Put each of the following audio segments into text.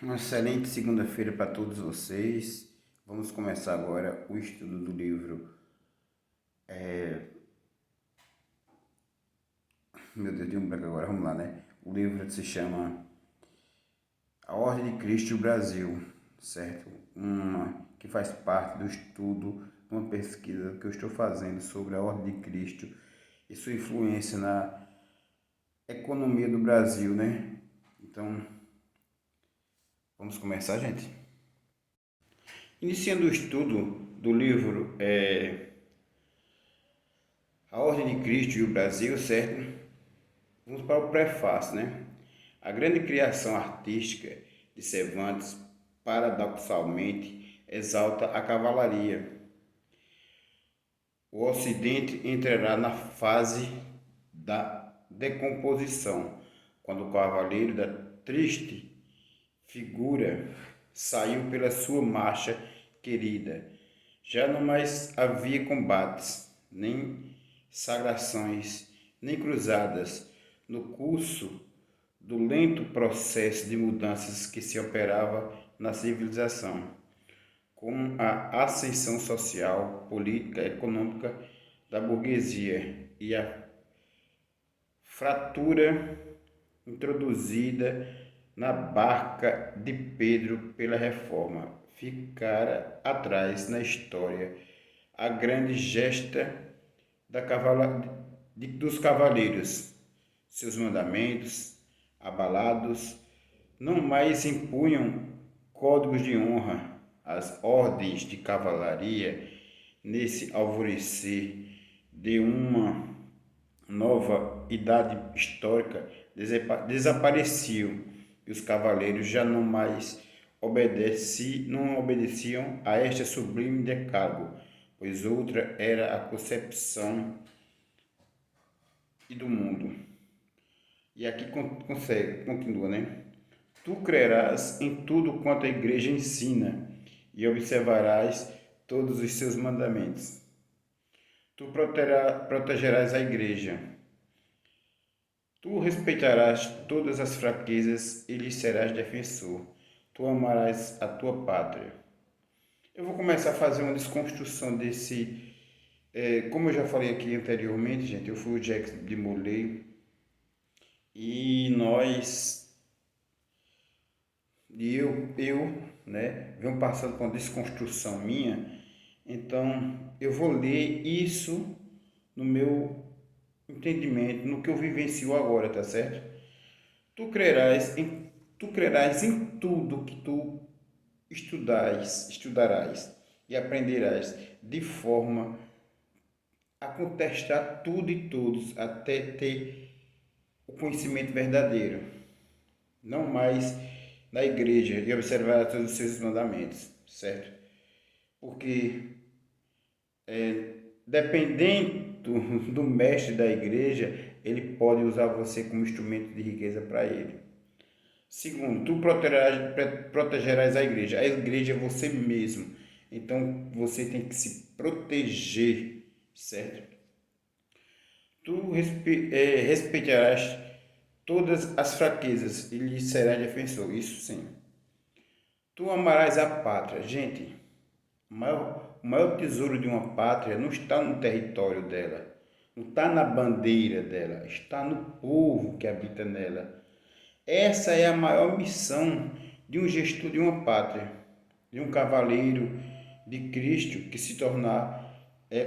Uma excelente segunda-feira para todos vocês. Vamos começar agora o estudo do livro. Meu Deus, deu um branco agora, vamos lá, né? O livro se chama A Ordem de Cristo e o Brasil, certo? Que faz parte do estudo, uma pesquisa que eu estou fazendo sobre a Ordem de Cristo e sua influência na economia do Brasil, né? Então, vamos começar, gente? Iniciando o estudo do livro A Ordem de Cristo e o Brasil, certo? Vamos para o prefácio, né? A grande criação artística de Cervantes, paradoxalmente, exalta a cavalaria. O Ocidente entrará na fase da decomposição, quando o cavaleiro da triste figura saiu pela sua marcha querida. Já não mais havia combates, nem sagrações, nem cruzadas. No curso do lento processo de mudanças que se operava na civilização, com a ascensão social, política, econômica da burguesia e a fratura introduzida na barca de Pedro pela reforma, ficara atrás na história a grande gesta dos cavaleiros. Seus mandamentos, abalados, não mais impunham códigos de honra. As ordens de cavalaria, nesse alvorecer de uma nova idade histórica, desapareciam e os cavaleiros já não mais não obedeciam a este sublime decálogo, pois outra era a concepção e do mundo. E aqui continua, né? Tu crerás em tudo quanto a igreja ensina e observarás todos os seus mandamentos. Tu protegerás a igreja. Tu respeitarás todas as fraquezas e lhes serás defensor. Tu amarás a tua pátria. Eu vou começar a fazer uma desconstrução desse. Como eu já falei aqui anteriormente, gente, eu fui o Jack de Molay e né, venho passando por uma desconstrução minha, então eu vou ler isso no meu entendimento, no que eu vivencio agora, tá certo? Tu crerás em tudo que tu estudarás e aprenderás, de forma a contestar tudo e todos, até ter o conhecimento verdadeiro, não mais na igreja e observar todos os seus mandamentos, certo? Porque dependendo do mestre da igreja, ele pode usar você como instrumento de riqueza para ele. Segundo, tu protegerás a igreja. A igreja é você mesmo. Então você tem que se proteger, certo? Tu respeitarás todas as fraquezas e lhe serás defensor. Isso sim. Tu amarás a pátria. Gente, o maior tesouro de uma pátria não está no território dela, não está na bandeira dela, está no povo que habita nela. Essa é a maior missão de um gestor de uma pátria, de um cavaleiro de Cristo que se tornar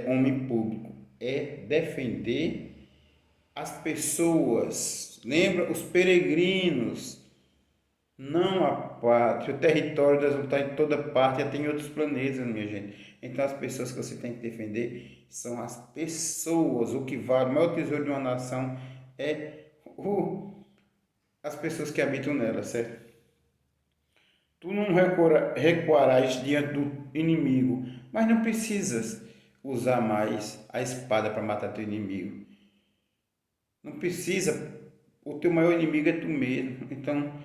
homem público. É defender as pessoas. Lembra? Os peregrinos, não a pátria. O território das está em toda parte, até em outros planetas, minha gente. Então as pessoas que você tem que defender são as pessoas. O que vale, o maior tesouro de uma nação é as pessoas que habitam nela, certo? Tu não recuarás diante do inimigo, mas não precisas usar mais a espada para matar teu inimigo. Não precisa, o teu maior inimigo é tu mesmo. Então,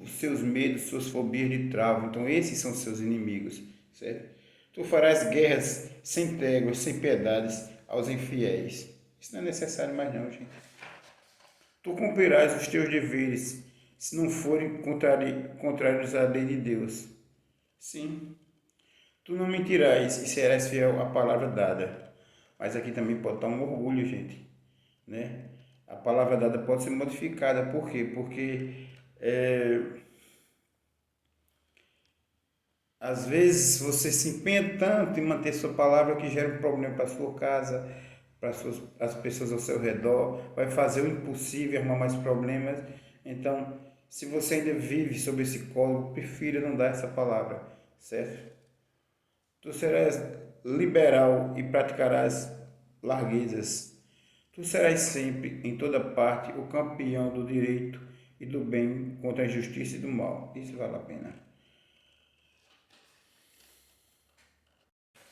os seus medos, suas fobias de travam, então esses são seus inimigos, certo? Tu farás guerras sem tréguas, sem piedades aos infiéis. Isso não é necessário mais não, gente. Tu cumprirás os teus deveres se não forem contrários à lei de Deus. Sim, tu não mentirás e serás fiel à palavra dada. Mas aqui também pode estar um orgulho, gente, né? A palavra dada pode ser modificada. Por quê? Porque às vezes você se empenha tanto em manter sua palavra que gera um problema para sua casa, para as pessoas ao seu redor, vai fazer o impossível, arrumar mais problemas. Então, se você ainda vive sob esse código, prefira não dar essa palavra, certo? Tu serás liberal e praticarás larguezas. Tu serás sempre, em toda parte, o campeão do direito e do bem contra a injustiça e do mal. Isso vale a pena.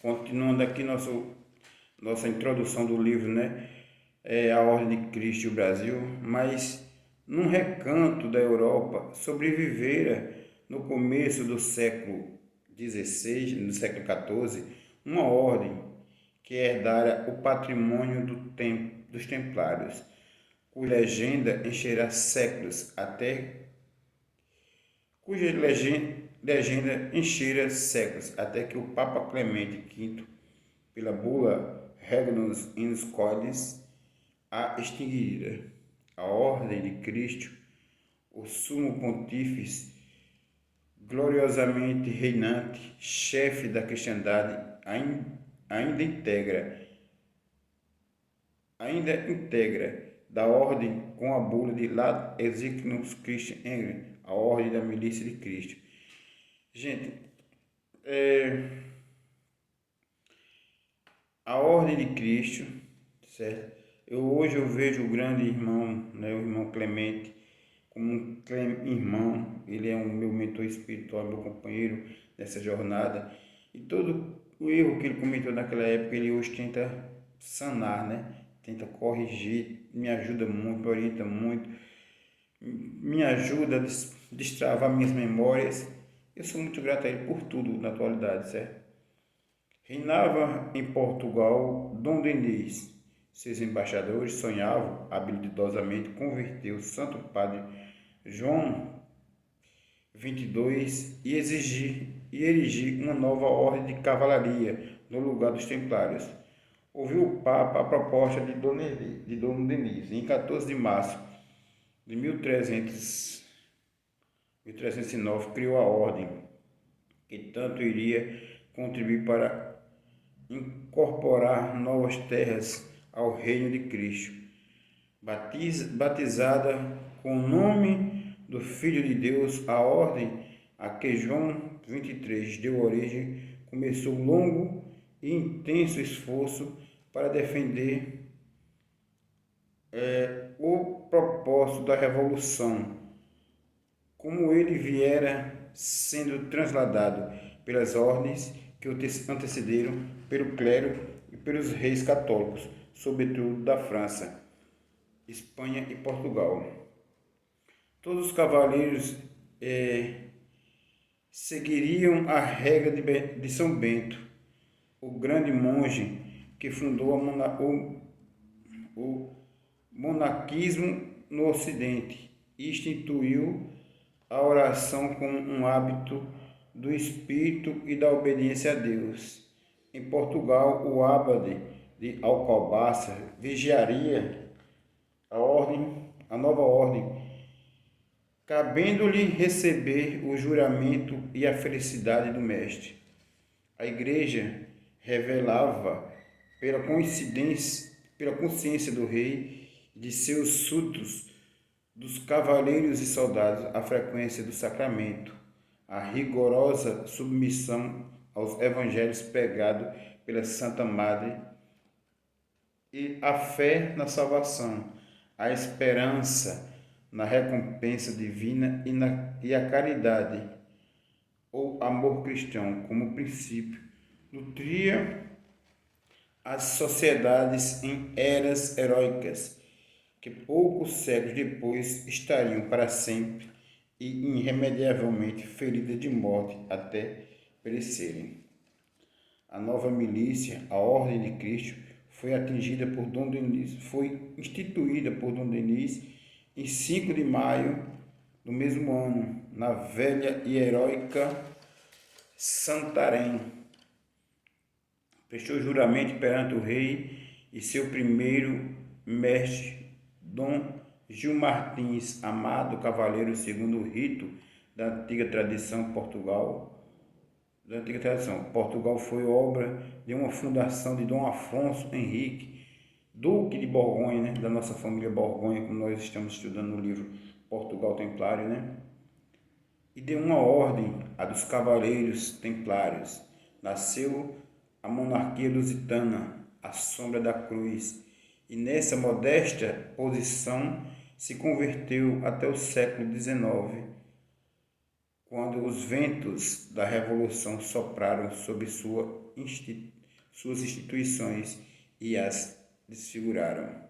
Continuando aqui nossa introdução do livro, né? A Ordem de Cristo e o Brasil, mas num recanto da Europa sobrevivera no começo do século XVI, no século XIV, uma ordem que herdara o patrimônio dos Templários, cuja legenda encherá séculos até que o Papa Clemente V, pela bula Regnus in Scolis, a extinguira. A Ordem de Cristo, o Sumo Pontífice, gloriosamente reinante, chefe da cristandade, ainda integra da ordem com a bula de Lat Exequinus Christi Engre, a ordem da milícia de Cristo. Gente, a ordem de Cristo, certo? Hoje eu vejo o grande irmão, né, o irmão Clemente, como um irmão. Ele é um meu mentor espiritual, meu companheiro nessa jornada. E todo o erro que ele cometeu naquela época, ele hoje tenta sanar, né? Tenta corrigir, me ajuda muito, me orienta muito, me ajuda a destravar minhas memórias. Eu sou muito grato a ele por tudo na atualidade, certo? Reinava em Portugal Dom Denis. Seus embaixadores sonhavam habilidosamente converter o Santo Padre João XXII e erigir uma nova ordem de cavalaria no lugar dos Templários. Ouviu o Papa a proposta de Dom Denis. Em 14 de março de 1309, criou a ordem, que tanto iria contribuir para incorporar novas terras ao reino de Cristo. Batizada com o nome do Filho de Deus, a ordem a que João XXIII deu origem começou longo e intenso esforço para defender o propósito da revolução, como ele viera sendo transladado pelas ordens que o antecederam, pelo clero e pelos reis católicos, sobretudo da França, Espanha e Portugal. Todos os cavaleiros seguiriam a regra de São Bento, o grande monge que fundou o monarquismo no Ocidente e instituiu a oração como um hábito do espírito e da obediência a Deus. Em Portugal, o abade de Alcobaça vigiaria a nova ordem, cabendo-lhe receber o juramento e a felicidade do mestre. A igreja revelava pela consciência do rei e de seus súditos, dos cavaleiros e soldados, a frequência do sacramento, a rigorosa submissão aos evangelhos pregados pela Santa Madre e a fé na salvação, a esperança na recompensa divina e a caridade ou amor cristão como princípio, nutria as sociedades em eras heróicas que poucos séculos depois estariam para sempre e irremediavelmente feridas de morte até perecerem. A nova milícia, a Ordem de Cristo, foi instituída por Dom Denis em 5 de maio do mesmo ano, na velha e heróica Santarém. Prestou juramento perante o rei e seu primeiro mestre, Dom Gil Martins, amado cavaleiro segundo o rito da antiga tradição Portugal foi obra de uma fundação de Dom Afonso Henrique, Duque de Borgonha, né? Da nossa família Borgonha, como nós estamos estudando no livro Portugal Templário, né? E de uma ordem, a dos Cavaleiros Templários. Nasceu a monarquia lusitana, a sombra da cruz, e nessa modesta posição se converteu até o século XIX, quando os ventos da Revolução sopraram sobre suas instituições e as desfiguraram.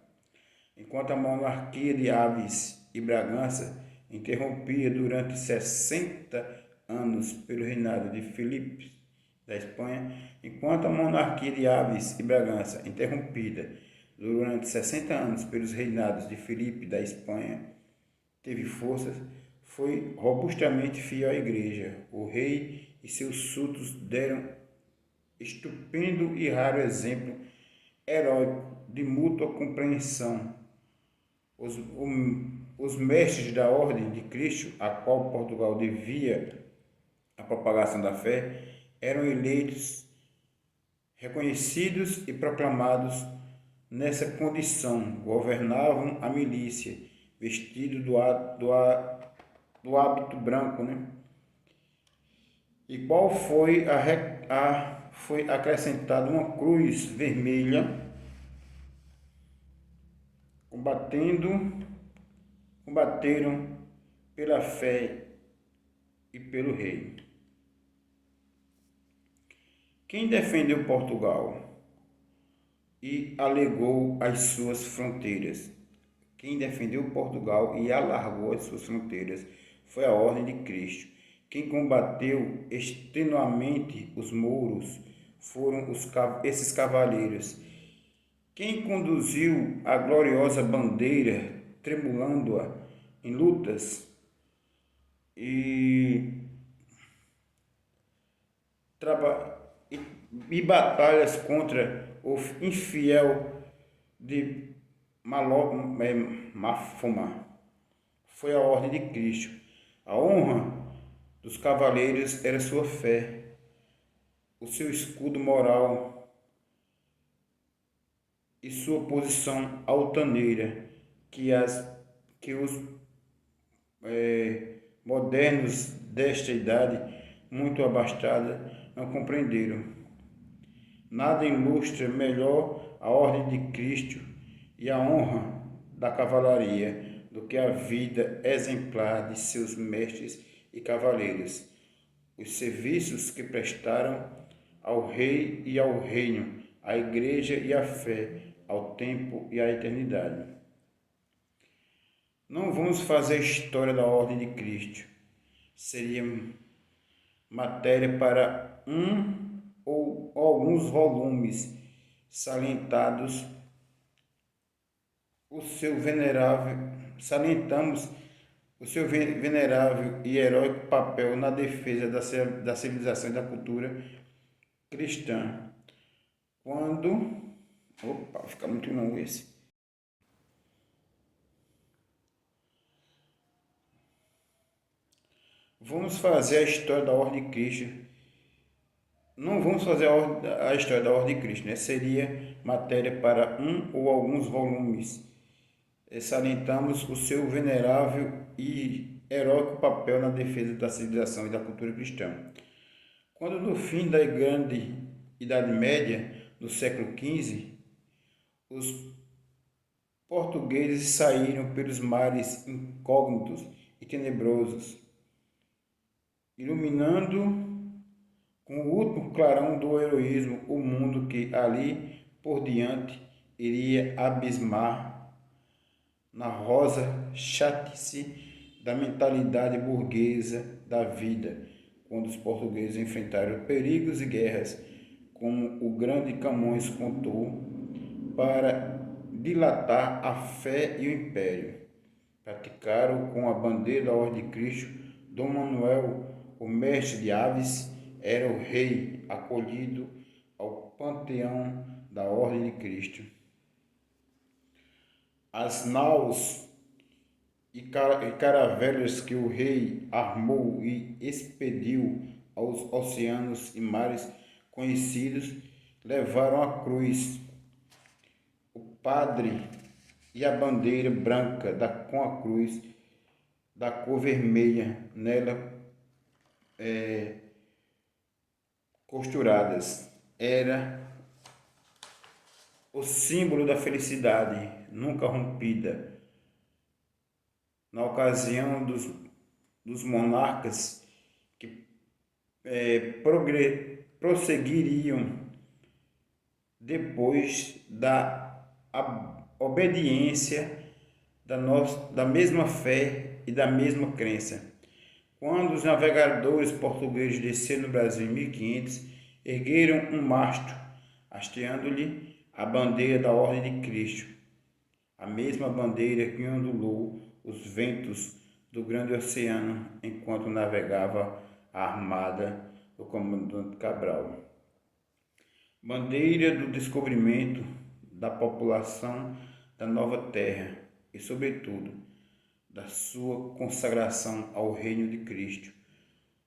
Enquanto a monarquia de Aves e Bragança, interrompida durante 60 anos pelo reinado de Filipe da Espanha, enquanto a monarquia de Aves e Bragança, interrompida durante 60 anos pelos reinados de Filipe da Espanha, teve forças, foi robustamente fiel à igreja. O rei e seus súditos deram estupendo e raro exemplo heróico de mútua compreensão. Os mestres da Ordem de Cristo, a qual Portugal devia a propagação da fé, eram eleitos, reconhecidos e proclamados nessa condição. Governavam a milícia, vestido do hábito branco, né? E qual foi acrescentada uma cruz vermelha, combateram pela fé e pelo rei. Quem defendeu Portugal e alargou as suas fronteiras? Quem defendeu Portugal e alargou as suas fronteiras foi a Ordem de Cristo. Quem combateu extenuamente os mouros foram esses cavaleiros. Quem conduziu a gloriosa bandeira, tremulando-a em lutas e batalhas contra o infiel de Mafoma, foi a Ordem de Cristo. A honra dos cavaleiros era sua fé, o seu escudo moral e sua posição altaneira, que os modernos desta idade, muito abastada, não compreenderam. Nada ilustra melhor a Ordem de Cristo e a honra da cavalaria do que a vida exemplar de seus mestres e cavaleiros, os serviços que prestaram ao rei e ao reino, à igreja e à fé, ao tempo e à eternidade. Não vamos fazer a história da Ordem de Cristo. Seria matéria para um ou alguns volumes, salientamos o seu venerável e heróico papel na defesa da civilização e da cultura cristã. Fica muito longo esse. Vamos fazer a história da Ordem de Cristo. Não vamos fazer a história da Ordem de Cristo, né? Seria matéria para um ou alguns volumes. Salientamos o seu venerável e heróico papel na defesa da civilização e da cultura cristã. Quando no fim da Grande Idade Média, no século XV, os portugueses saíram pelos mares incógnitos e tenebrosos, iluminando com o último clarão do heroísmo o mundo que ali por diante iria abismar na rosa chatice da mentalidade burguesa da vida, quando os portugueses enfrentaram perigos e guerras, como o grande Camões contou, para dilatar a fé e o império. praticaram com a bandeira da Ordem de Cristo. Dom Manuel, o mestre de aves, era o rei acolhido ao panteão da Ordem de Cristo. As naus e caravelas que o rei armou e expediu aos oceanos e mares conhecidos levaram a cruz, o padre e a bandeira branca com a cruz da cor vermelha nela costuradas. Era o símbolo da felicidade nunca rompida. Na ocasião dos monarcas que prosseguiriam depois da obediência da mesma fé e da mesma crença. Quando os navegadores portugueses desceram no Brasil em 1500, ergueram um mastro, hasteando-lhe a bandeira da Ordem de Cristo, a mesma bandeira que ondulou os ventos do grande oceano enquanto navegava a armada do comandante Cabral. Bandeira do descobrimento da população da nova terra e, sobretudo, da sua consagração ao reino de Cristo.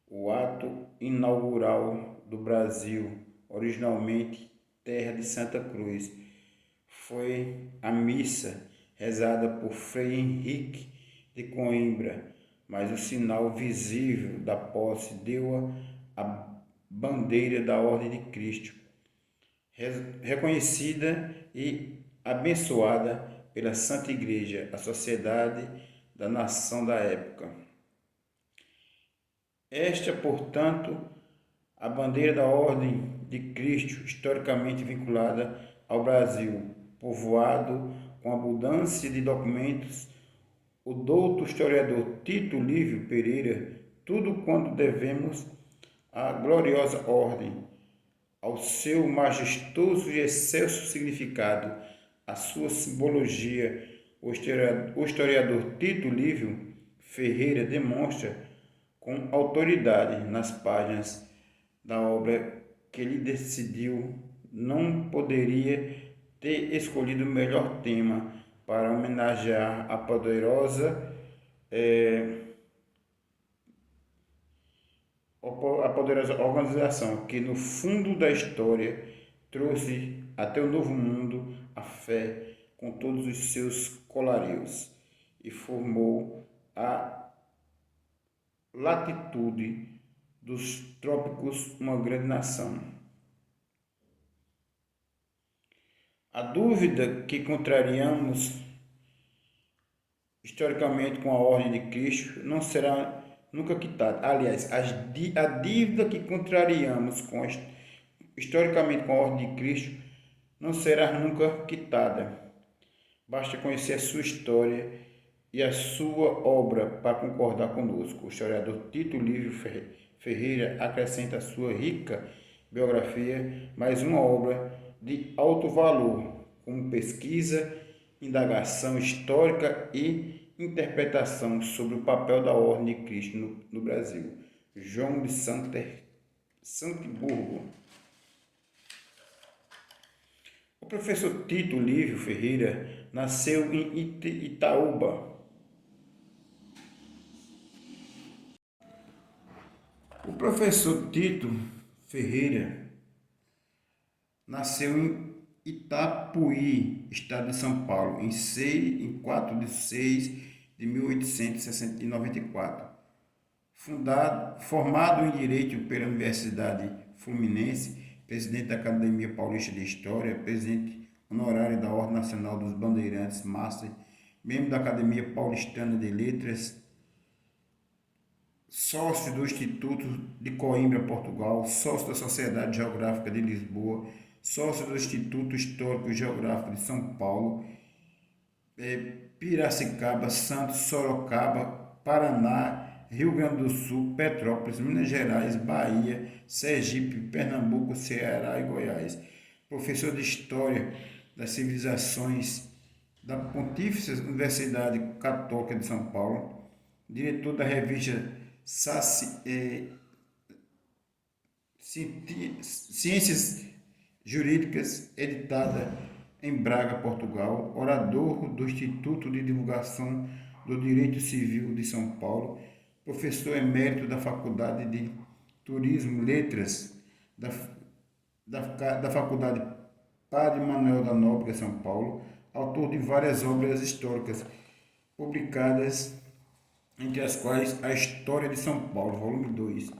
O ato inaugural do Brasil, originalmente terra de Santa Cruz, foi a missa rezada por Frei Henrique de Coimbra, mas o sinal visível da posse deu a bandeira da Ordem de Cristo, reconhecida e abençoada pela Santa Igreja, a sociedade da nação da época. Esta, portanto, a bandeira da Ordem de Cristo, historicamente vinculada ao Brasil, povoado com abundância de documentos, o douto historiador Tito Livio Pereira, tudo quanto devemos à gloriosa ordem, ao seu majestoso e excelso significado, à sua simbologia. O historiador Tito Livio Ferreira demonstra com autoridade nas páginas da obra que ele decidiu não poderia ter escolhido o melhor tema para homenagear a poderosa organização que no fundo da história trouxe até o Novo Mundo a fé com todos os seus colarios e formou a latitude dos trópicos uma grande nação. A dúvida que contrariamos historicamente com a Ordem de Cristo não será nunca quitada. Aliás, a dívida que contrariamos historicamente com a Ordem de Cristo não será nunca quitada. Basta conhecer a sua história e a sua obra para concordar conosco. O historiador Tito Livio Ferreira acrescenta à sua rica biografia mais uma obra de alto valor, como pesquisa, indagação histórica e interpretação sobre o papel da Ordem de Cristo no Brasil. João de Santiburgo. O professor Tito Livio Ferreira nasceu em Itaúba. O professor Tito Ferreira nasceu em Itapuí, estado de São Paulo, em 4 de 6 de 1894. Formado em Direito pela Universidade Fluminense, presidente da Academia Paulista de História, presidente honorário da Ordem Nacional dos Bandeirantes, Master, membro da Academia Paulistana de Letras, sócio do Instituto de Coimbra, Portugal, sócio da Sociedade Geográfica de Lisboa, sócio do Instituto Histórico e Geográfico de São Paulo, Piracicaba, Santos, Sorocaba, Paraná, Rio Grande do Sul, Petrópolis, Minas Gerais, Bahia, Sergipe, Pernambuco, Ceará e Goiás. Professor de História das Civilizações da Pontifícia Universidade Católica de São Paulo, diretor da revista Ciências Jurídicas, editada em Braga, Portugal, orador do Instituto de Divulgação do Direito Civil de São Paulo, professor emérito da Faculdade de Turismo e Letras da, da Faculdade Padre Manuel da Nóbrega, São Paulo, autor de várias obras históricas publicadas, entre as quais A História de São Paulo, volume 2,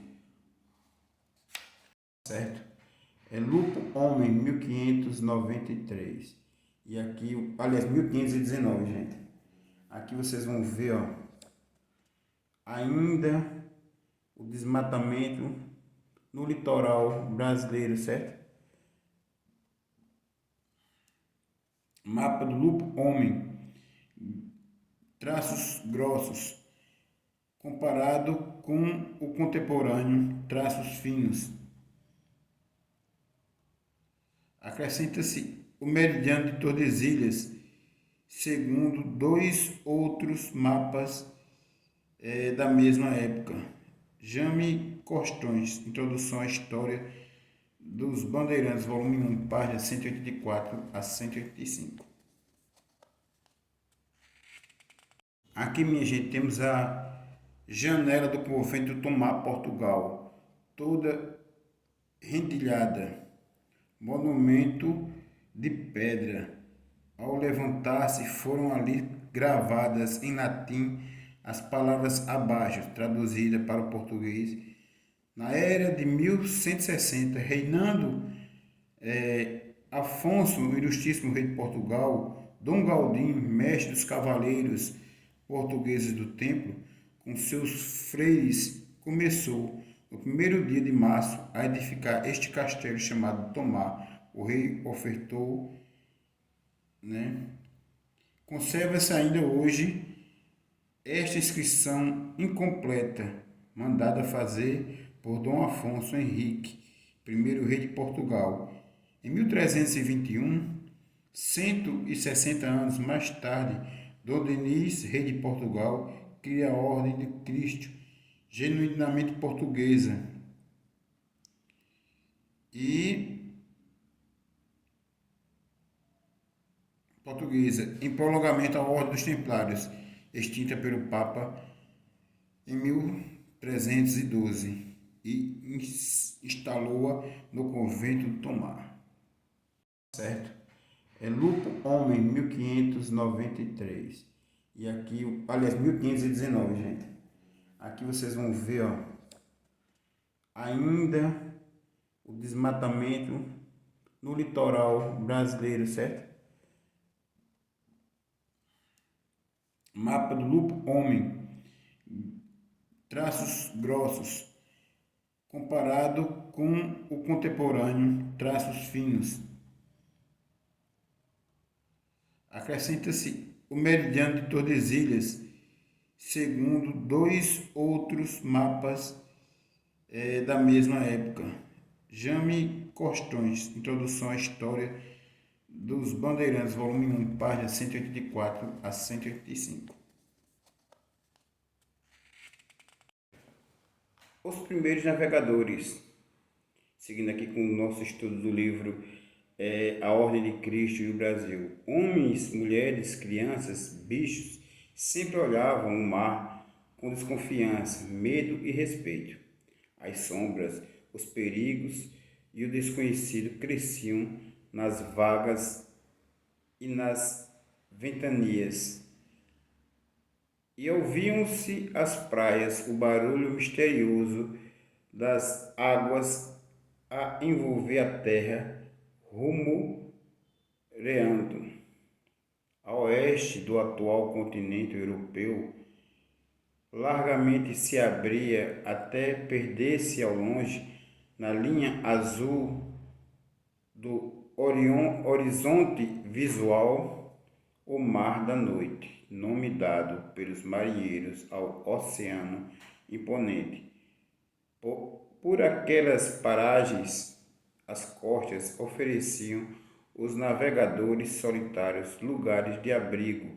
certo? É Lupo Homem, 1593. E aqui, aliás, 1519, gente. Aqui vocês vão ver, ó, ainda o desmatamento no litoral brasileiro, certo? Mapa do Lupo Homem, traços grossos, comparado com o contemporâneo, traços finos. Acrescenta-se o meridiano de Tordesilhas, segundo dois outros mapas da mesma época. Jame Costões, Introdução à História dos Bandeirantes, volume 1, página 184 a 185. Aqui, minha gente, temos a janela do convento do Tomar, Portugal, toda rendilhada, monumento de pedra. Ao levantar-se, foram ali gravadas em latim as palavras abaixo, traduzidas para o português. Na era de 1160, reinando Afonso, o ilustríssimo rei de Portugal, Dom Gaudim, mestre dos cavaleiros portugueses do templo, com seus freires, começou, no primeiro dia de março, a edificar este castelo chamado Tomar. O rei ofertou, né? Conserva-se ainda hoje esta inscrição incompleta, mandada fazer por Dom Afonso Henrique, primeiro rei de Portugal. Em 1321, 160 anos mais tarde, Dom Denis, rei de Portugal, cria a Ordem de Cristo, genuinamente portuguesa, em prolongamento à Ordem dos Templários, extinta pelo Papa em 1312, e instalou-a no convento de Tomar. Certo? É Lupo Homem, 1593. E aqui, aliás, 1519, gente. Aqui vocês vão ver, ó, ainda o desmatamento no litoral brasileiro, certo? Mapa do Lupo Homem, traços grossos, comparado com o contemporâneo, traços finos. Acrescenta-se o meridiano de Tordesilhas, segundo dois outros mapas da mesma época. Jame Costões, Introdução à História dos Bandeirantes, volume 1, página 184 a 185. Os primeiros navegadores. Seguindo aqui com o nosso estudo do livro A Ordem de Cristo e o Brasil. Homens, mulheres, crianças, bichos sempre olhavam o mar com desconfiança, medo e respeito. As sombras, os perigos e o desconhecido cresciam nas vagas e nas ventanias. E ouviam-se às praias o barulho misterioso das águas a envolver a terra, rumoreando. A oeste do atual continente europeu, largamente se abria até perder-se ao longe, na linha azul do horizonte visual, o Mar da Noite, nome dado pelos marinheiros ao oceano imponente. Por aquelas paragens, as costas ofereciam os navegadores solitários, lugares de abrigo,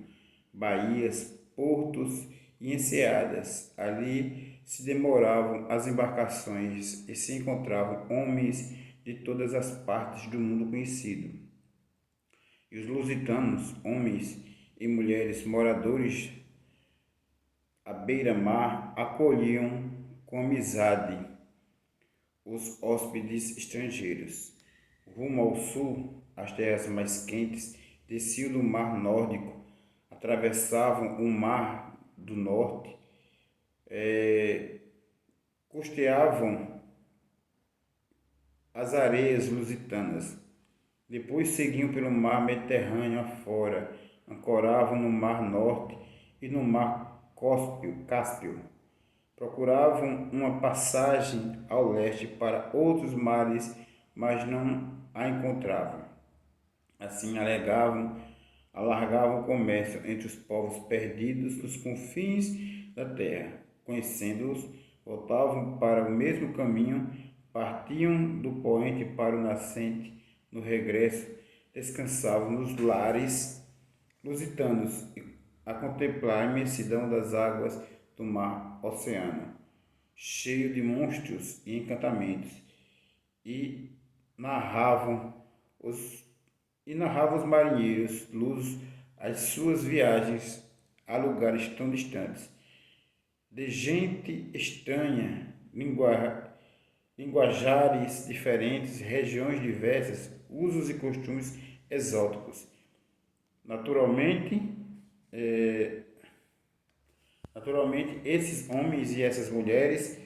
baías, portos e enseadas. Ali se demoravam as embarcações e se encontravam homens de todas as partes do mundo conhecido. E os lusitanos, homens e mulheres moradores à beira-mar, acolhiam com amizade os hóspedes estrangeiros. Rumo ao sul, as terras mais quentes desciam do mar nórdico, atravessavam o mar do norte, costeavam as areias lusitanas. Depois seguiam pelo mar Mediterrâneo afora, ancoravam no mar norte e no mar Cáspio. Procuravam uma passagem ao leste para outros mares, mas não a encontravam. Assim alargavam o comércio entre os povos perdidos nos confins da terra. Conhecendo-os, voltavam para o mesmo caminho, partiam do poente para o nascente. No regresso, descansavam nos lares lusitanos, a contemplar a imensidão das águas do mar oceano, cheio de monstros e encantamentos, e narravam os marinheiros lusos as suas viagens a lugares tão distantes, de gente estranha, linguajares diferentes, regiões diversas, usos e costumes exóticos. Naturalmente, esses homens e essas mulheres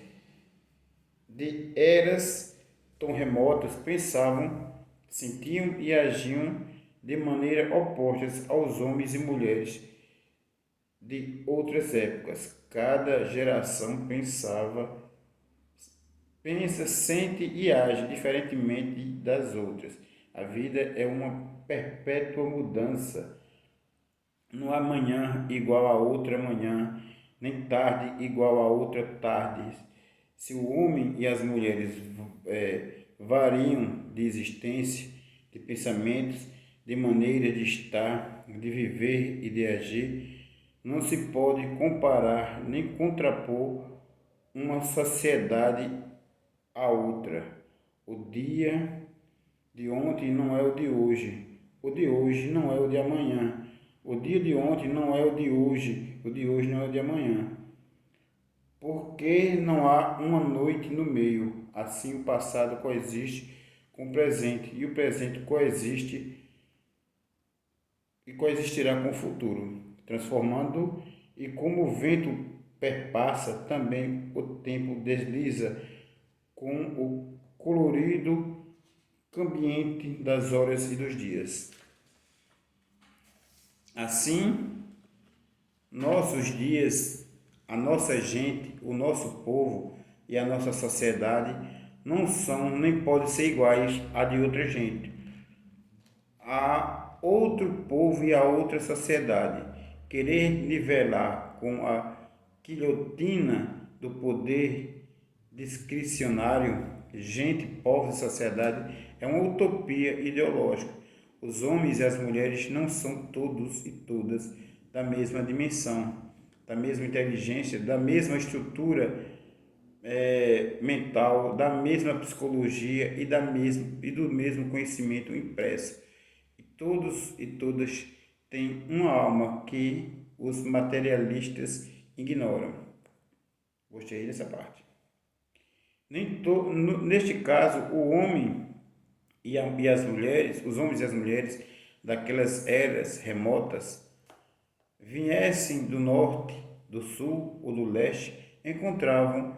de eras tão remotas pensavam, sentiam e agiam de maneira opostas aos homens e mulheres de outras épocas. Cada geração pensa, sente e age diferentemente das outras. A vida é uma perpétua mudança. Não há manhã igual a outra manhã, nem tarde igual a outra tarde. Se o homem e as mulheres variam de existência, de pensamentos, de maneira de estar, de viver e de agir, não se pode comparar nem contrapor uma sociedade à outra. O dia de ontem não é o de hoje não é o de amanhã. O dia de ontem não é o de hoje não é o de amanhã. Porque não há uma noite no meio. Assim o passado coexiste com o presente, e o presente coexistirá com o futuro, transformando, e como o vento perpassa, também o tempo desliza com o colorido cambiante das horas e dos dias. Assim, nossos dias, a nossa gente, o nosso povo e a nossa sociedade não são nem podem ser iguais à de outra gente, a outro povo e a outra sociedade. Querer nivelar com a guilhotina do poder discricionário gente, povos e sociedade é uma utopia ideológica. Os homens e as mulheres não são todos e todas da mesma dimensão, da mesma inteligência, da mesma estrutura mental, da mesma psicologia e do mesmo conhecimento impresso. E todos e todas têm uma alma que os materialistas ignoram. Gostei dessa parte. Neste caso, o homem e as mulheres, os homens e as mulheres daquelas eras remotas, viessem do norte, do sul ou do leste, encontravam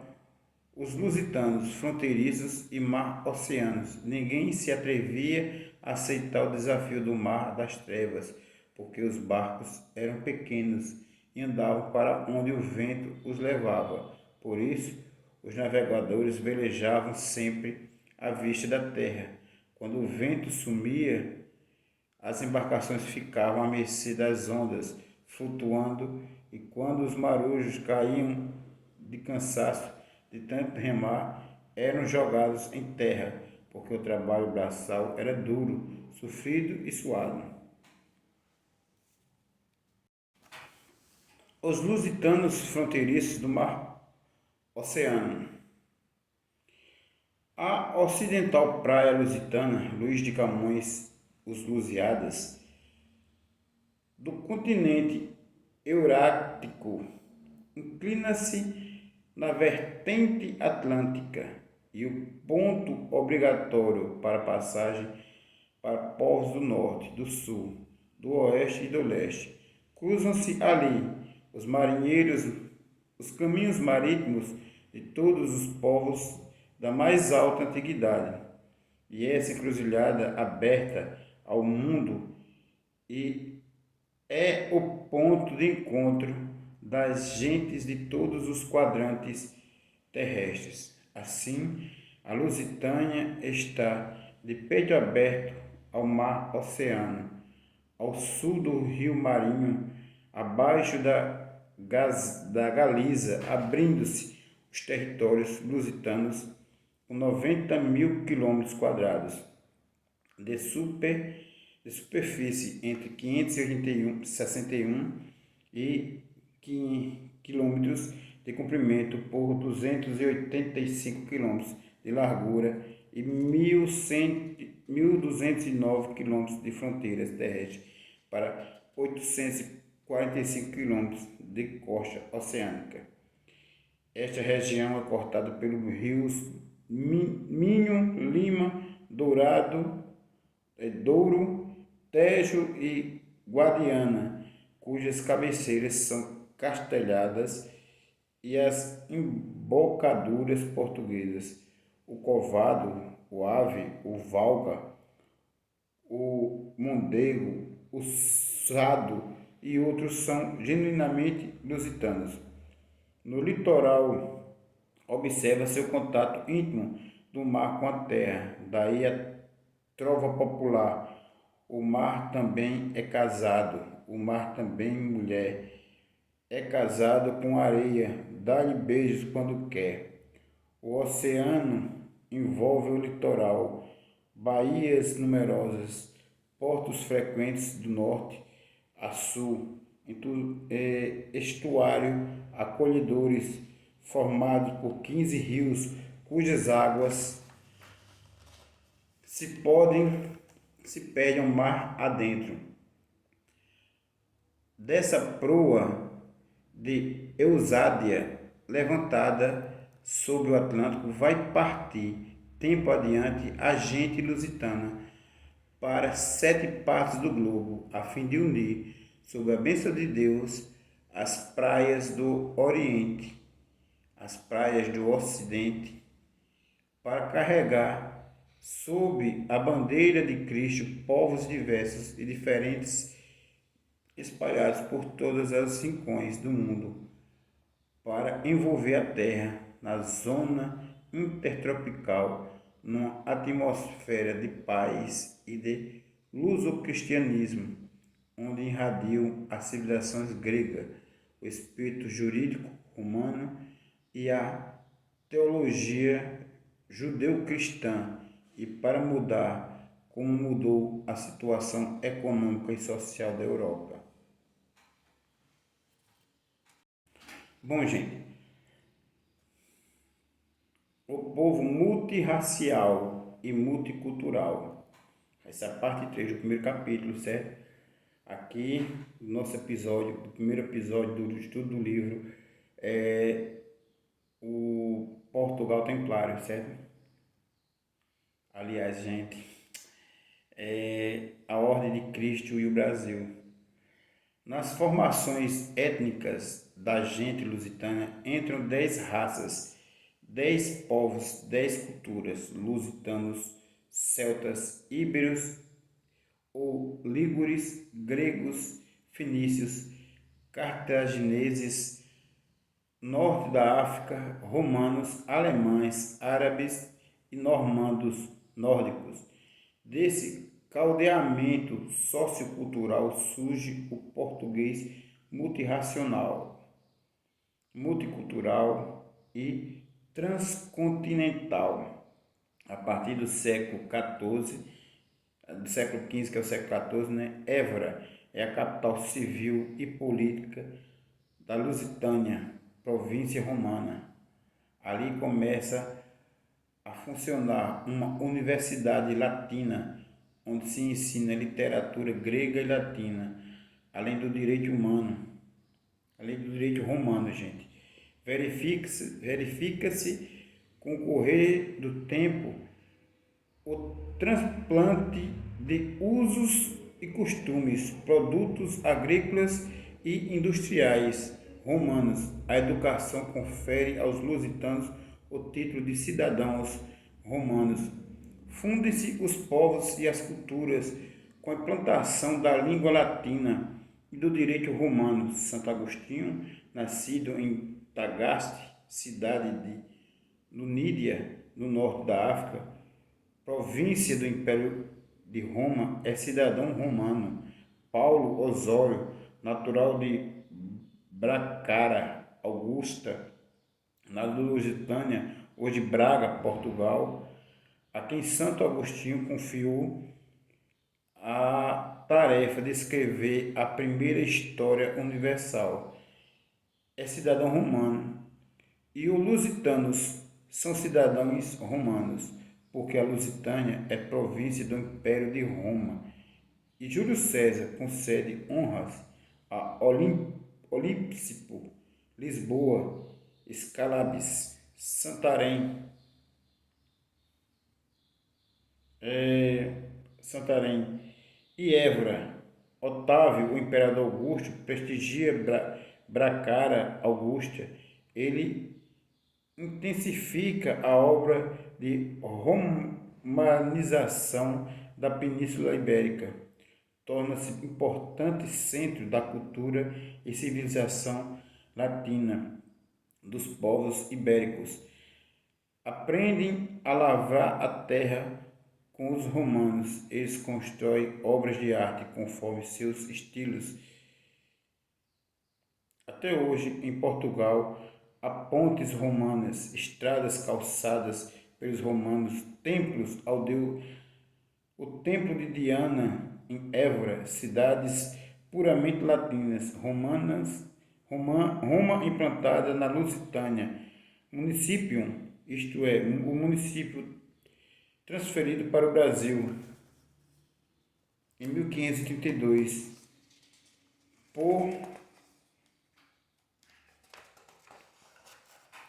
os lusitanos fronteiriços e mar-oceanos. Ninguém se atrevia a aceitar o desafio do mar das trevas, porque os barcos eram pequenos e andavam para onde o vento os levava. Por isso, os navegadores velejavam sempre à vista da terra. Quando o vento sumia, as embarcações ficavam à mercê das ondas, flutuando, e quando os marujos caíam de cansaço de tanto remar, eram jogados em terra. porque o trabalho braçal era duro, sofrido e suado. Os lusitanos fronteiriços do Mar Oceano. A ocidental praia lusitana, Luís de Camões, os Lusíadas, do continente Eurático, inclina-se na vertente atlântica e o ponto obrigatório para passagem para povos do norte, do sul, do oeste e do leste. Cruzam-se ali os marinheiros, os caminhos marítimos de todos os povos da mais alta antiguidade. E essa encruzilhada aberta ao mundo e é o ponto de encontro das gentes de todos os quadrantes terrestres. Assim, a Lusitânia está de peito aberto ao mar Oceano, ao sul do Rio Marinho, abaixo da Galiza, abrindo-se os territórios lusitanos com 90.000 quilômetros quadrados de superfície entre 561 e quilômetros de comprimento por 285 quilômetros de largura e 1.209 quilômetros de fronteiras terrestres para 845 quilômetros de costa oceânica. Esta região é cortada pelos rios Minho, Lima, Douro, Tejo e Guadiana, cujas cabeceiras são castelhadas, e as embocaduras portuguesas, o Covado, o Ave, o Valga, o Mondego, o Sado e outros são genuinamente lusitanos. No litoral, observa-se o contato íntimo do mar com a terra, daí a trova popular: o mar também é casado, o mar também mulher, é casado com areia, dá-lhe beijos quando quer. O oceano envolve o litoral, baías numerosas, portos frequentes do norte a sul, estuário acolhedores formados por 15 rios, cujas águas se perdem ao mar adentro. Dessa proa de Eusádia, levantada sobre o Atlântico, vai partir, tempo adiante, a gente lusitana para 7 partes do globo, a fim de unir, sob a bênção de Deus, as praias do Oriente, as praias do Ocidente, para carregar sob a bandeira de Cristo povos diversos e diferentes espalhados por todas as rincões do mundo, para envolver a Terra na zona intertropical numa atmosfera de paz e de luso-cristianismo, onde irradiam as civilizações grega, o espírito jurídico romano e a teologia judeu-cristã, e para mudar como mudou a situação econômica e social da Europa. Bom, gente, o povo multirracial e multicultural. Essa é a parte 3 do primeiro capítulo, certo? Aqui, no nosso episódio, do primeiro episódio do estudo do livro, é o Portugal Templário, certo? Aliás, gente, a Ordem de Cristo e o Brasil. Nas formações étnicas da gente lusitana entram 10 raças, 10 povos, 10 culturas: lusitanos, celtas, íberos ou lígures, gregos, fenícios, cartagineses, norte da África, romanos, alemães, árabes e normandos nórdicos. Desse caldeamento sociocultural surge o português multicultural e transcontinental. a partir do século XIV, do século XV, que é o século XIV, né? Évora é a capital civil e política da Lusitânia, província romana. Ali começa a funcionar uma universidade latina, onde se ensina literatura grega e latina, além do direito humano, além do direito romano, gente. Verifica-se com o correr do tempo o transplante de usos e costumes, produtos agrícolas e industriais romanos. A educação confere aos lusitanos o título de cidadãos romanos. Fundem-se os povos e as culturas com a implantação da língua latina e do direito romano. Santo Agostinho, nascido em Tagaste, cidade de Nunídia, no norte da África, província do Império de Roma, é cidadão romano. Paulo Osório, natural de Bracara Augusta, na Lusitânia, hoje Braga, Portugal, a quem Santo Agostinho confiou a tarefa de escrever a primeira história universal. É cidadão romano. E os lusitanos são cidadãos romanos, porque a Lusitânia é província do Império de Roma. E Júlio César concede honras a Olímpico, Lisboa, Escalabes, Santarém e Évora. Otávio, o imperador Augusto, prestigia Bracara Augusta. Ele intensifica a obra de romanização da Península Ibérica. Torna-se importante centro da cultura e civilização latina dos povos ibéricos. Aprendem a lavrar a terra com os romanos. Eles constroem obras de arte conforme seus estilos. Até hoje, em Portugal, há pontes romanas, estradas calçadas pelos romanos, templos ao Deus, o templo de Diana em Évora, cidades puramente latinas, Roma implantada na Lusitânia, município, isto é, o município transferido para o Brasil em 1532 por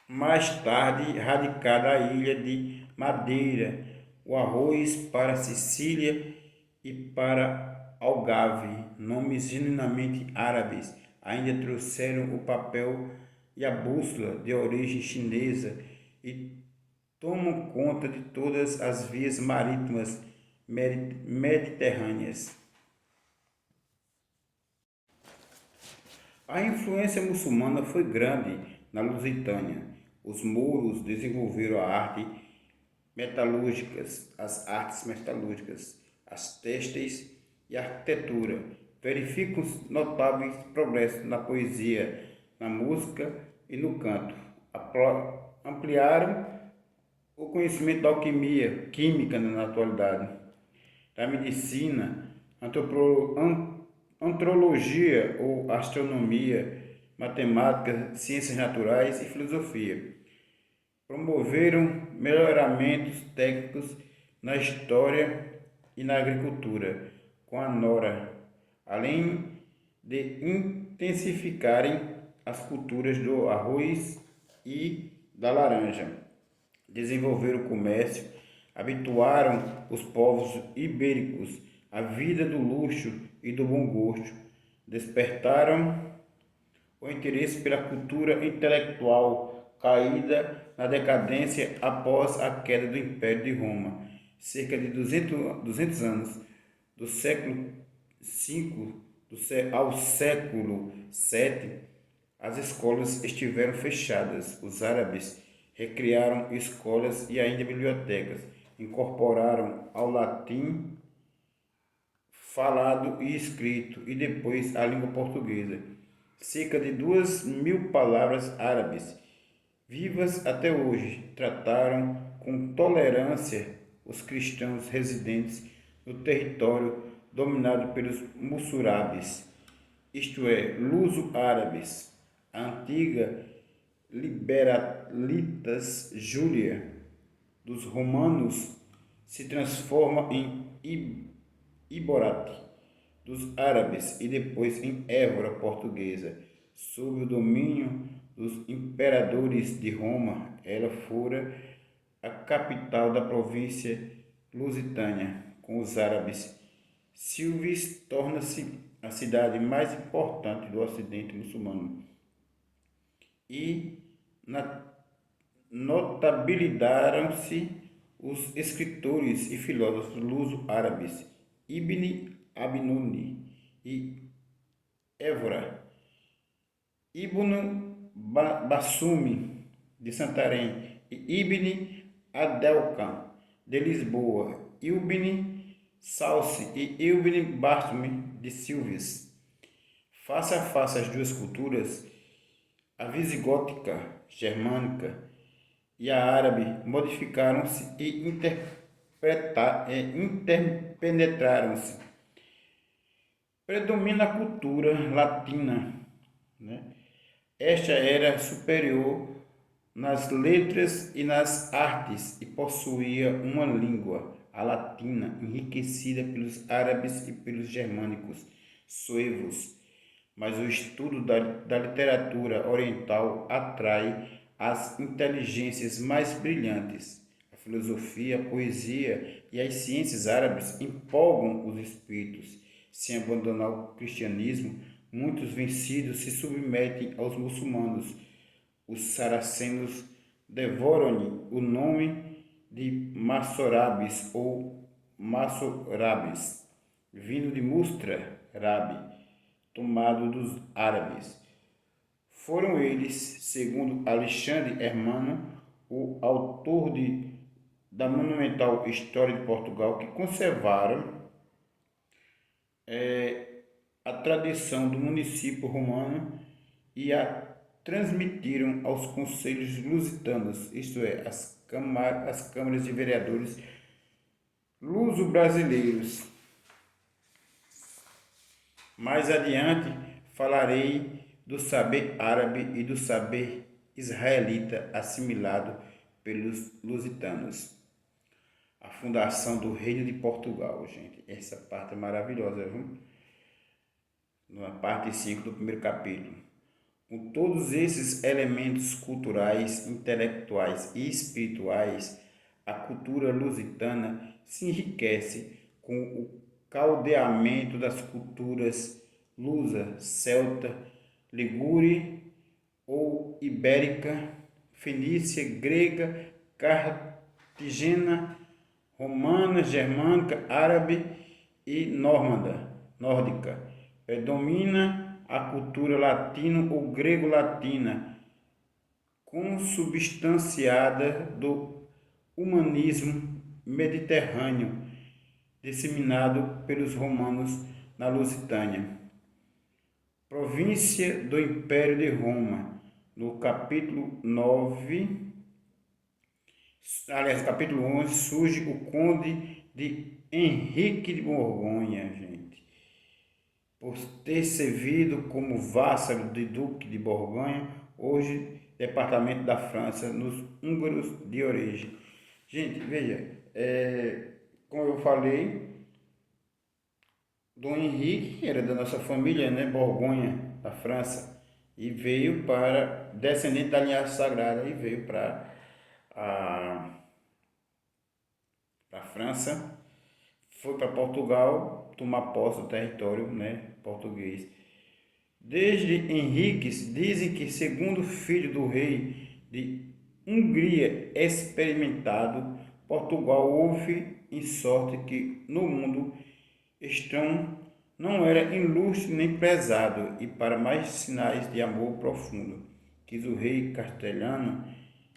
mais tarde radicada a ilha de Madeira, o arroz para Sicília e para Algarve, nomes genuinamente árabes, ainda trouxeram o papel e a bússola de origem chinesa e tomam conta de todas as vias marítimas mediterrâneas. A influência muçulmana foi grande na Lusitânia. Os mouros desenvolveram a arte metalúrgicas, as artes metalúrgicas, as têxteis e a arquitetura. Verificam notáveis progressos na poesia, na música e no canto. Ampliaram o conhecimento da alquimia, química na atualidade, da medicina, antropologia ou astronomia, matemática, ciências naturais e filosofia. Promoveram melhoramentos técnicos na história e na agricultura com a nora, além de intensificarem as culturas do arroz e da laranja. Desenvolveram o comércio, habituaram os povos ibéricos à vida do luxo e do bom gosto, despertaram o interesse pela cultura intelectual caída na decadência após a queda do Império de Roma. Cerca de 200 anos, do século V ao século VII, as escolas estiveram fechadas. Os árabes recriaram escolas e ainda bibliotecas, incorporaram ao latim falado e escrito e depois a língua portuguesa. Cerca de 2.000 palavras árabes, vivas até hoje, trataram com tolerância os cristãos residentes no território dominado pelos muçulmanos, isto é, luso-árabes, a antiga Liberalitas Júlia dos romanos se transforma em Iborate dos árabes e depois em Évora portuguesa. Sob o domínio dos imperadores de Roma, ela fora a capital da província lusitânia. Com os árabes, Silves torna-se a cidade mais importante do ocidente muçulmano e notabilizaram-se os escritores e filósofos luso-árabes Ibn Abnuni e Évora, Ibn Bassumi de Santarém e Ibn Adelkan de Lisboa, Ibn Salsi e Ibn Bassumi de Silves. Face a face as duas culturas, a visigótica germânica e a árabe modificaram-se e interpenetraram-se. Predomina a cultura latina, né? Esta era superior nas letras e nas artes e possuía uma língua, a latina, enriquecida pelos árabes e pelos germânicos suevos. Mas o estudo da literatura oriental atrai as inteligências mais brilhantes. A filosofia, a poesia e as ciências árabes empolgam os espíritos. Sem abandonar o cristianismo, muitos vencidos se submetem aos muçulmanos. Os saracenos devoram-lhe o nome de Massorabes ou Massorabes, vindo de Mustra, Rabi, tomado dos árabes. Foram eles, segundo Alexandre Hermano, o autor da monumental História de Portugal, que conservaram a tradição do município romano e a transmitiram aos conselhos lusitanos, isto é, as câmaras de vereadores luso-brasileiros. Mais adiante falarei do saber árabe e do saber israelita assimilado pelos lusitanos. A fundação do Reino de Portugal, gente. Essa parte é maravilhosa, viu? Na parte 5 do primeiro capítulo. Com todos esses elementos culturais, intelectuais e espirituais, a cultura lusitana se enriquece com o caldeamento das culturas lusa, celta, ligure ou ibérica, fenícia, grega, cartagena, romana, germânica, árabe e nórdica. Predomina a cultura latino ou grego-latina, consubstanciada do humanismo mediterrâneo, disseminado pelos romanos na Lusitânia, província do Império de Roma. No capítulo 9, capítulo 11, surge o conde de Henrique de Borgonha, gente. Por ter servido como vassalo de Duque de Borgonha, hoje departamento da França, nos húngaros de origem. Gente, veja, como eu falei, Dom Henrique era da nossa família, né, Borgonha, da França, e veio para, descendente da linhagem sagrada, e veio para a França, foi para Portugal tomar posse do território, né, português. Desde Henriques, dizem que segundo filho do rei de Hungria experimentado, Portugal houve em sorte que no mundo estão não era ilustre nem prezado, e para mais sinais de amor profundo, quis o rei castelhano,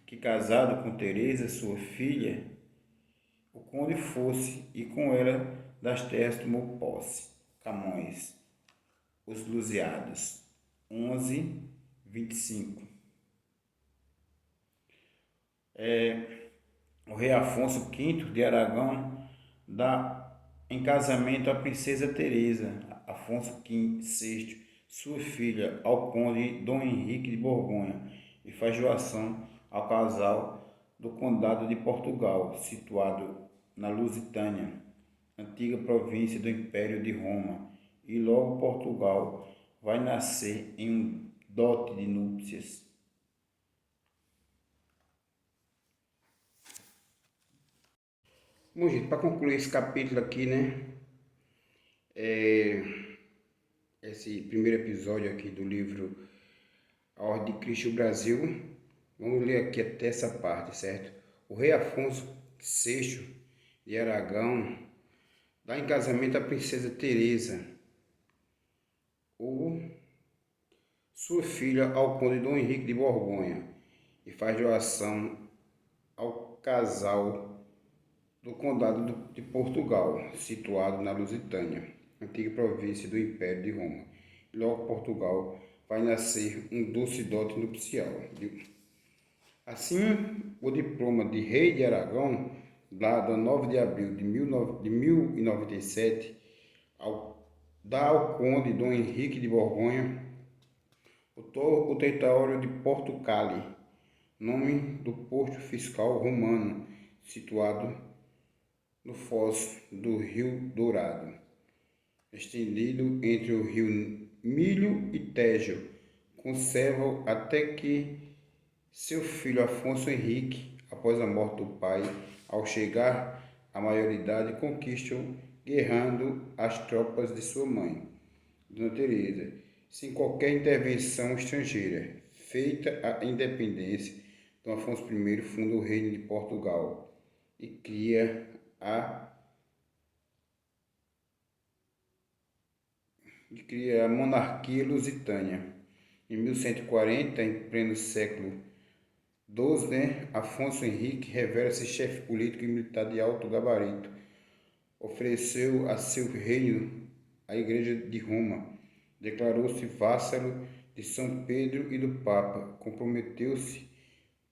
que casado com Teresa, sua filha, o conde fosse, e com ela das terras tomou posse. Camões, Os Lusíadas, 11:25. O rei Afonso V de Aragão dá em casamento a princesa Teresa, Afonso VI, sua filha, ao conde Dom Henrique de Borgonha, e faz doação ao casal do Condado de Portugal, situado na Lusitânia, antiga província do Império de Roma, e logo Portugal vai nascer em um dote de núpcias. Bom, gente, para concluir esse capítulo aqui, né? Esse primeiro episódio aqui do livro A Ordem de Cristo e o Brasil, vamos ler aqui até essa parte, certo? O rei Afonso VI de Aragão dá em casamento a princesa Teresa, ou sua filha, ao conde Dom Henrique de Borgonha, e faz doação ao casal do Condado de Portugal, situado na Lusitânia, antiga província do Império de Roma. E logo Portugal vai nascer um doce dote nupcial. Assim, o diploma de rei de Aragão, dado a 9 de abril de 1097, dá ao conde Dom Henrique de Borgonha o território de Portucale, nome do posto fiscal romano, situado no fosso do Rio Dourado, estendido entre o rio Milho e Tejo, conserva até que seu filho Afonso Henrique, após a morte do pai, ao chegar à maioridade, conquistam guerrando as tropas de sua mãe, Dona Teresa, sem qualquer intervenção estrangeira. Feita a independência, Dom Afonso I funda o Reino de Portugal e cria a monarquia lusitânia. Em 1140, em pleno século XII, né, Afonso Henrique revela-se chefe político e militar de alto gabarito. Ofereceu a seu reino a Igreja de Roma, declarou-se vassalo de São Pedro e do Papa, comprometeu-se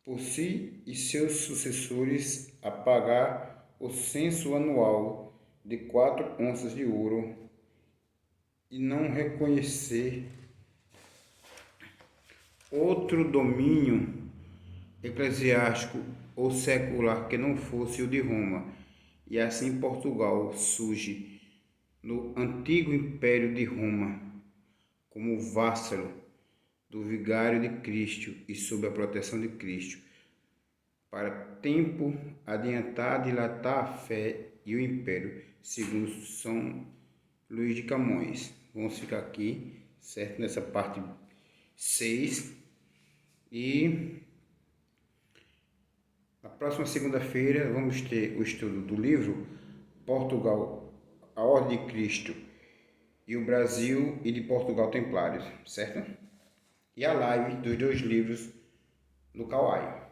por si e seus sucessores a pagar o censo anual de 4 onças de ouro e não reconhecer outro domínio eclesiástico ou secular que não fosse o de Roma. E assim Portugal surge no antigo Império de Roma como vassalo do Vigário de Cristo e sob a proteção de Cristo, para tempo adiantar dilatar a fé e o Império, segundo São Luís de Camões. Vamos ficar aqui, certo? Nessa parte 6. E na próxima segunda-feira vamos ter o estudo do livro Portugal, a Ordem de Cristo e o Brasil, e de Portugal Templários, certo? E a live dos 2 livros do Kawaii.